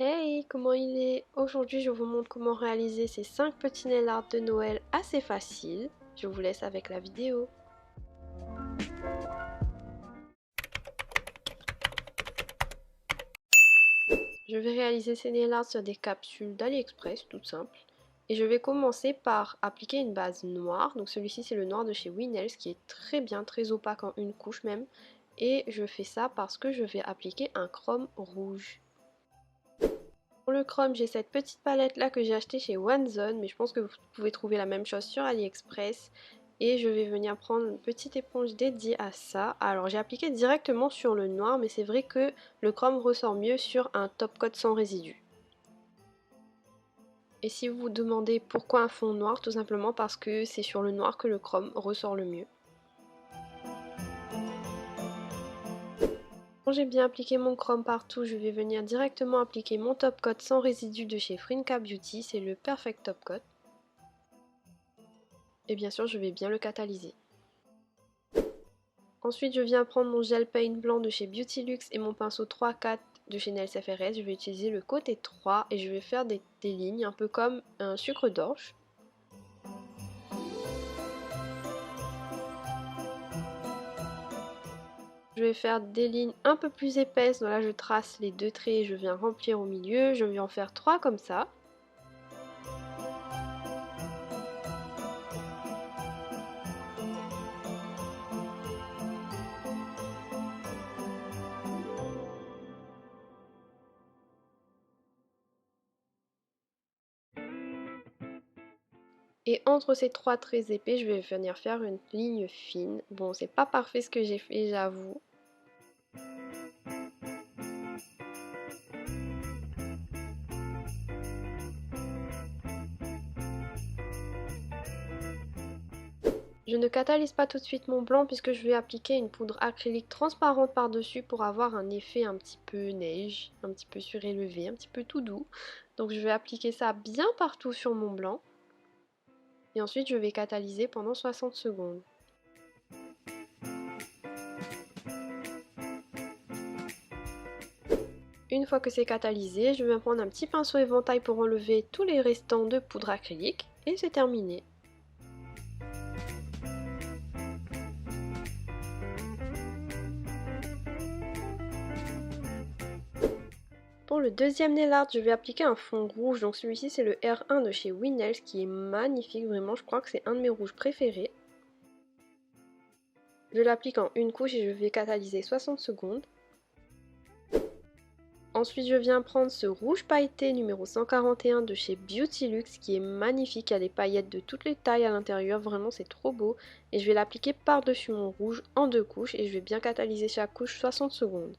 Hey, comment il est? Aujourd'hui, je vous montre comment réaliser ces 5 petits nail art de Noël assez faciles. Je vous laisse avec la vidéo. Je vais réaliser ces nail art sur des capsules d'AliExpress, tout simple. Et je vais commencer par appliquer une base noire. Donc celui-ci, c'est le noir de chez Winnails qui est très bien, très opaque en une couche même. Et je fais ça parce que je vais appliquer un chrome rouge. Pour le chrome, j'ai cette petite palette là que j'ai achetée chez OneZone, mais je pense que vous pouvez trouver la même chose sur AliExpress. Et je vais venir prendre une petite éponge dédiée à ça. Alors j'ai appliqué directement sur le noir, mais c'est vrai que le chrome ressort mieux sur un top coat sans résidus. Et si vous vous demandez pourquoi un fond noir, tout simplement parce que c'est sur le noir que le chrome ressort le mieux. Quand j'ai bien appliqué mon chrome partout, je vais venir directement appliquer mon top coat sans résidus de chez Frinka Beauty, c'est le Perfect Top Coat. Et bien sûr, je vais bien le catalyser. Ensuite, je viens prendre mon gel paint blanc de chez Beauty Luxe et mon pinceau 3-4 de chez Nails FRS. Je vais utiliser le côté 3 et je vais faire des lignes un peu comme un sucre d'orge. Je vais faire des lignes un peu plus épaisses. Donc là, je trace les deux traits et je viens remplir au milieu. Je vais en faire 3 comme ça. Et entre ces 3 traits épais, je vais venir faire une ligne fine. Bon, c'est pas parfait ce que j'ai fait, j'avoue. Je ne catalyse pas tout de suite mon blanc puisque je vais appliquer une poudre acrylique transparente par-dessus pour avoir un effet un petit peu neige, un petit peu surélevé, un petit peu tout doux. Donc je vais appliquer ça bien partout sur mon blanc. Et ensuite je vais catalyser pendant 60 secondes. Une fois que c'est catalysé, je vais prendre un petit pinceau éventail pour enlever tous les restants de poudre acrylique. Et c'est terminé. Pour le deuxième nail art, je vais appliquer un fond rouge. Donc celui-ci, c'est le R1 de chez Winnails qui est magnifique. Vraiment, je crois que c'est un de mes rouges préférés. Je l'applique en une couche et je vais catalyser 60 secondes. Ensuite, je viens prendre ce rouge pailleté numéro 141 de chez Beauty Luxe qui est magnifique. Il y a des paillettes de toutes les tailles à l'intérieur. Vraiment, c'est trop beau. Et je vais l'appliquer par-dessus mon rouge en deux couches et je vais bien catalyser chaque couche 60 secondes.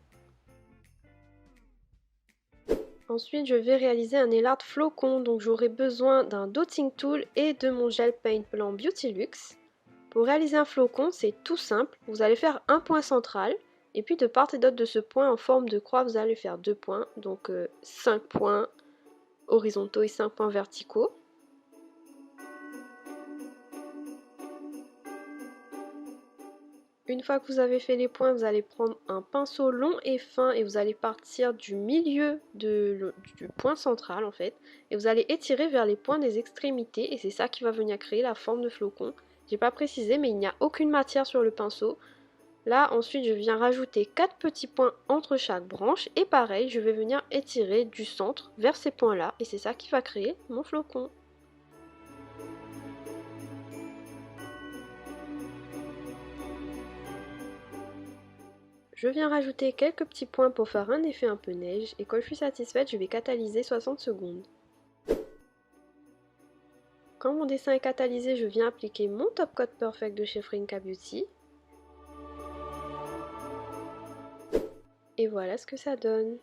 Ensuite, je vais réaliser un nail art flocon. Donc, j'aurai besoin d'un dotting tool et de mon gel paint blanc Beauty Luxe. Pour réaliser un flocon, c'est tout simple. Vous allez faire un point central. Et puis de part et d'autre de ce point en forme de croix, vous allez faire 2 points. Donc 5 points horizontaux et 5 points verticaux. Une fois que vous avez fait les points, vous allez prendre un pinceau long et fin et vous allez partir du milieu du point central en fait. Et vous allez étirer vers les points des extrémités et c'est ça qui va venir créer la forme de flocon. J'ai pas précisé mais il n'y a aucune matière sur le pinceau. Là ensuite je viens rajouter 4 petits points entre chaque branche et pareil je vais venir étirer du centre vers ces points là et c'est ça qui va créer mon flocon. Je viens rajouter quelques petits points pour faire un effet un peu neige et quand je suis satisfaite je vais catalyser 60 secondes. Quand mon dessin est catalysé je viens appliquer mon Top Coat Perfect de chez Frinka Beauty. Et voilà ce que ça donne.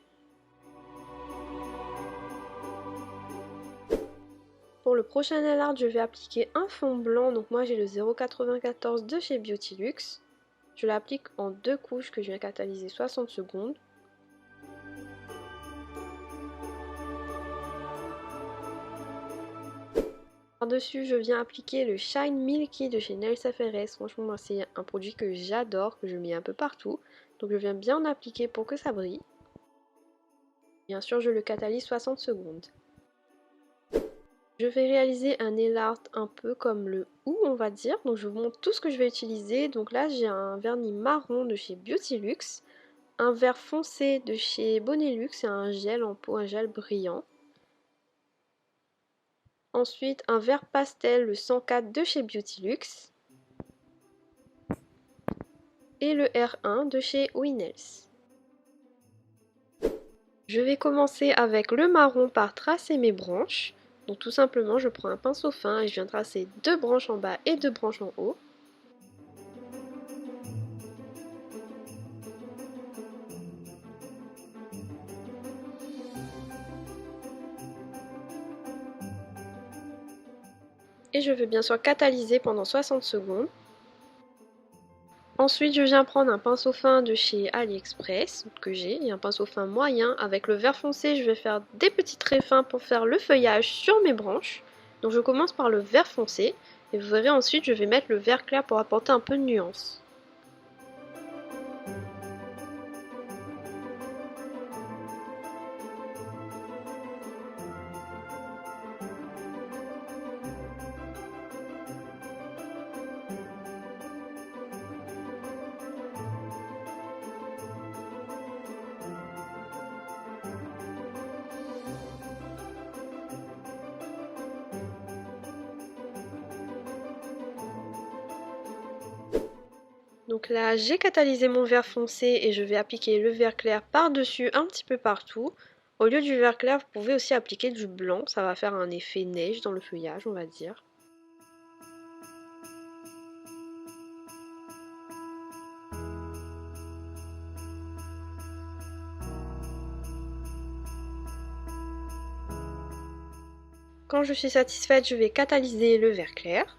Pour le prochain nail art, je vais appliquer un fond blanc. Donc moi j'ai le 0,94 de chez Beauty Luxe. Je l'applique en deux couches que je viens catalyser 60 secondes. Par-dessus, je viens appliquer le Shine Milky de chez Nails FRS. Franchement, moi, c'est un produit que j'adore, que je mets un peu partout. Donc je viens bien en appliquer pour que ça brille. Bien sûr, je le catalyse 60 secondes. Je vais réaliser un nail art un peu comme le ou on va dire, donc je vous montre tout ce que je vais utiliser. Donc là j'ai un vernis marron de chez Beautylux, un vert foncé de chez Bonelux et un gel en peau, un gel brillant. Ensuite un vert pastel, le 104 de chez Beautylux. Et le R1 de chez Winnels. Je vais commencer avec le marron par tracer mes branches. Donc tout simplement je prends un pinceau fin et je viens tracer 2 branches en bas et 2 branches en haut. Et je vais bien sûr catalyser pendant 60 secondes. Ensuite, je viens prendre un pinceau fin de chez AliExpress que j'ai, et un pinceau fin moyen. Avec le vert foncé, je vais faire des petits traits fins pour faire le feuillage sur mes branches. Donc je commence par le vert foncé, et vous verrez ensuite, je vais mettre le vert clair pour apporter un peu de nuance. Donc là, j'ai catalysé mon vert foncé et je vais appliquer le vert clair par-dessus un petit peu partout. Au lieu du vert clair, vous pouvez aussi appliquer du blanc, ça va faire un effet neige dans le feuillage, on va dire. Quand je suis satisfaite, je vais catalyser le vert clair.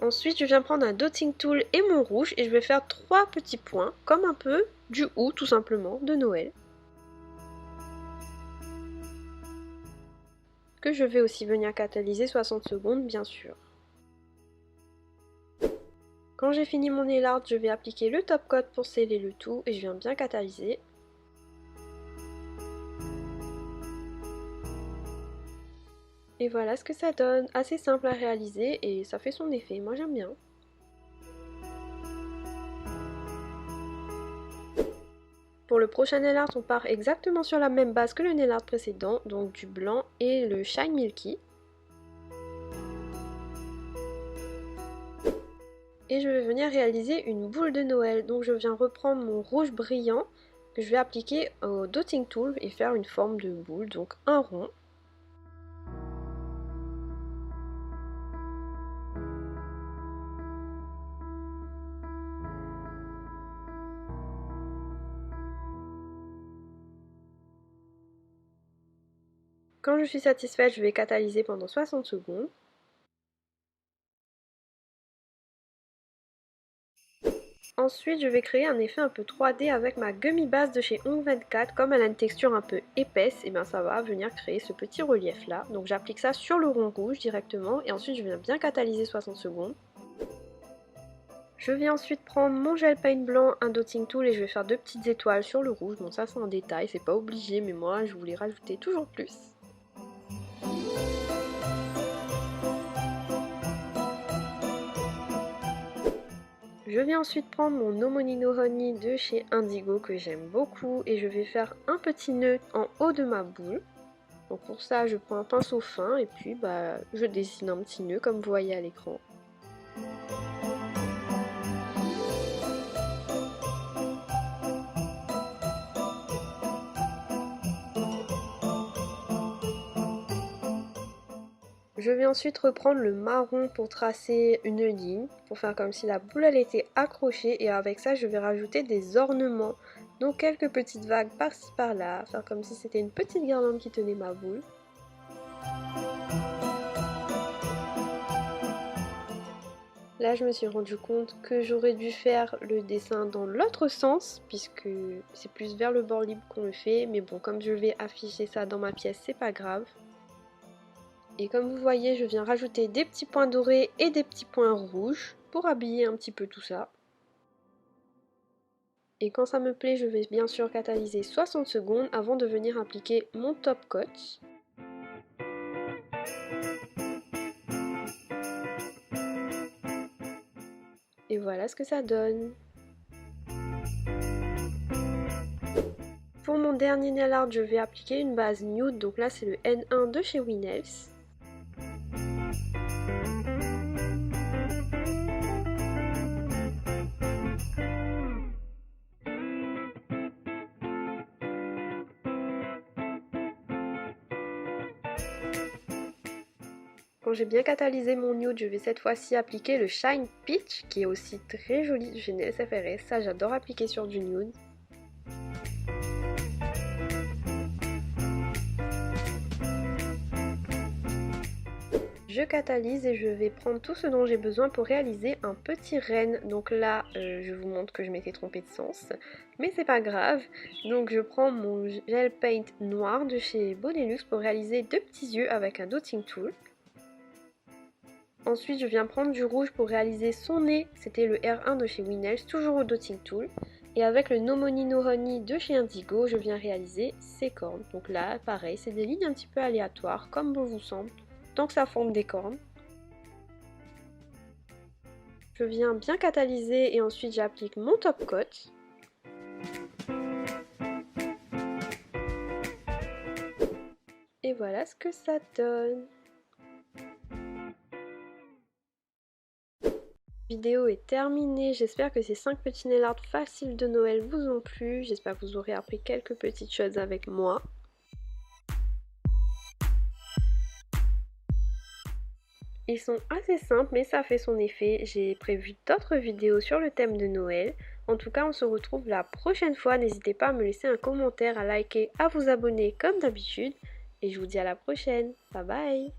Ensuite, je viens prendre un dotting tool et mon rouge et je vais faire 3 petits points, comme un peu du ou tout simplement de Noël. Que je vais aussi venir catalyser 60 secondes, bien sûr. Quand j'ai fini mon nail art, je vais appliquer le top coat pour sceller le tout et je viens bien catalyser. Et voilà ce que ça donne, assez simple à réaliser et ça fait son effet, moi j'aime bien. Pour le prochain nail art, on part exactement sur la même base que le nail art précédent, donc du blanc et le Shine Milky. Et je vais venir réaliser une boule de Noël, donc je viens reprendre mon rouge brillant que je vais appliquer au dotting tool et faire une forme de boule, donc un rond. Quand je suis satisfaite, je vais catalyser pendant 60 secondes. Ensuite, je vais créer un effet un peu 3D avec ma gummy base de chez Hong 24. Comme elle a une texture un peu épaisse, et bien ça va venir créer ce petit relief là. Donc j'applique ça sur le rond rouge directement et ensuite je viens bien catalyser 60 secondes. Je vais ensuite prendre mon gel paint blanc, un dotting tool et je vais faire 2 petites étoiles sur le rouge. Bon ça c'est un détail, c'est pas obligé mais moi je voulais rajouter toujours plus. Je vais ensuite prendre mon No Money No Honey de chez Indigo que j'aime beaucoup et je vais faire un petit nœud en haut de ma boule. Donc pour ça je prends un pinceau fin et puis je dessine un petit nœud comme vous voyez à l'écran. Je vais ensuite reprendre le marron pour tracer une ligne, pour faire comme si la boule elle était accrochée et avec ça je vais rajouter des ornements. Donc quelques petites vagues par-ci par-là, faire comme si c'était une petite guirlande qui tenait ma boule. Là je me suis rendu compte que j'aurais dû faire le dessin dans l'autre sens, puisque c'est plus vers le bord libre qu'on le fait, mais bon comme je vais afficher ça dans ma pièce c'est pas grave. Et comme vous voyez, je viens rajouter des petits points dorés et des petits points rouges pour habiller un petit peu tout ça. Et quand ça me plaît, je vais bien sûr catalyser 60 secondes avant de venir appliquer mon top coat. Et voilà ce que ça donne. Pour mon dernier nail art, je vais appliquer une base nude, donc là c'est le N1 de chez Winnels. Quand j'ai bien catalysé mon nude, je vais cette fois-ci appliquer le Shine Peach, qui est aussi très joli de chez Nails FRS. Ça, j'adore appliquer sur du nude. Je catalyse et je vais prendre tout ce dont j'ai besoin pour réaliser un petit renne. Donc là, je vous montre que je m'étais trompée de sens, mais c'est pas grave. Donc je prends mon gel paint noir de chez Bonelux pour réaliser deux petits yeux avec un dotting tool. Ensuite, je viens prendre du rouge pour réaliser son nez, c'était le R1 de chez Winnels, toujours au dotting tool. Et avec le No Money No Honey de chez Indigo, je viens réaliser ses cornes. Donc là, pareil, c'est des lignes un petit peu aléatoires, comme bon vous semble, tant que ça forme des cornes. Je viens bien catalyser et ensuite j'applique mon top coat. Et voilà ce que ça donne. La vidéo est terminée, j'espère que ces 5 petits nail art faciles de Noël vous ont plu, j'espère que vous aurez appris quelques petites choses avec moi. Ils sont assez simples mais ça fait son effet, j'ai prévu d'autres vidéos sur le thème de Noël. En tout cas on se retrouve la prochaine fois, n'hésitez pas à me laisser un commentaire, à liker, à vous abonner comme d'habitude. Et je vous dis à la prochaine, bye bye.